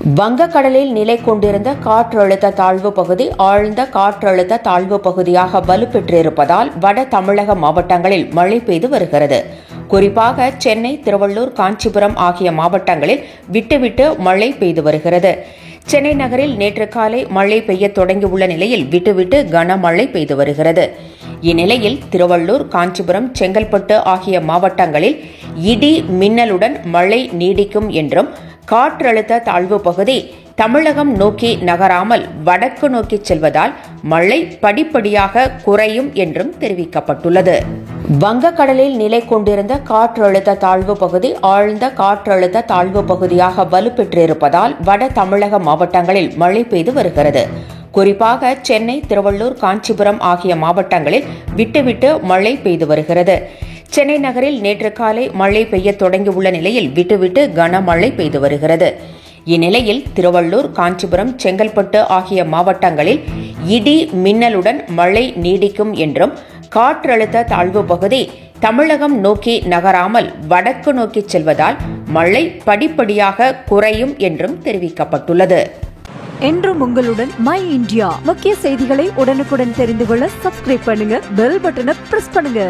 வங்கக்கடலில் நிலை கொண்டிருந்த காற்றழுத்த தாழ்வு பகுதி ஆழ்ந்த காற்றழுத்த தாழ்வு பகுதியாக வலுப்பெற்றிருப்பதால் வட தமிழக மாவட்டங்களில் மழை பெய்து வருகிறது. குறிப்பாக சென்னை, திருவள்ளூர், காஞ்சிபுரம் ஆகிய மாவட்டங்களில் விட்டுவிட்டு மழை பெய்து வருகிறது. சென்னை நகரில் நேற்று காலை மழை பெய்ய தொடங்கியுள்ள நிலையில் விட்டுவிட்டு கனமழை பெய்து வருகிறது. இந்நிலையில் திருவள்ளூர், காஞ்சிபுரம், செங்கல்பட்டு ஆகிய மாவட்டங்களில் இடி மின்னலுடன் மழை நீடிக்கும் என்றும், காற்றழுத்த தாழ்வு பகுதி தமிழகம் நோக்கி நகராமல் வடக்கு நோக்கி செல்வதால் மழை படிப்படியாக குறையும் என்றும் தெரிவிக்கப்பட்டுள்ளது. வங்கக்கடலில் நிலை கொண்டிருந்த காற்றழுத்த தாழ்வு பகுதி ஆழ்ந்த காற்றழுத்த தாழ்வு பகுதியாக வலுப்பெற்றிருப்பதால் வட தமிழக மாவட்டங்களில் மழை பெய்து வருகிறது. குறிப்பாக சென்னை, திருவள்ளூர், காஞ்சிபுரம் ஆகிய மாவட்டங்களில் விட்டுவிட்டு மழை பெய்து வருகிறது. சென்னை நகரில் நேற்று காலை மழை பெய்ய தொடங்கியுள்ள நிலையில் விட்டுவிட்டு கனமழை பெய்து வருகிறது. இந்நிலையில் திருவள்ளூர், காஞ்சிபுரம், செங்கல்பட்டு ஆகிய மாவட்டங்களில் இடி மின்னலுடன் மழை நீடிக்கும் என்றும், காற்றழுத்த தாழ்வு பகுதி தமிழகம் நோக்கி நகராமல் வடக்கு நோக்கி செல்வதால் மழை படிப்படியாக குறையும் என்றும் தெரிவிக்கப்பட்டுள்ளது. என்றும் உங்களுடன் மை இந்தியா. முக்கிய செய்திகளை உடனுக்குடன் தெரிந்து கொள்ள சப்ஸ்கிரைப் பண்ணுங்க, பெல் பட்டனை பிரஸ் பண்ணுங்க.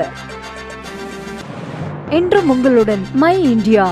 என்றும் உங்களுடன் மை இந்தியா.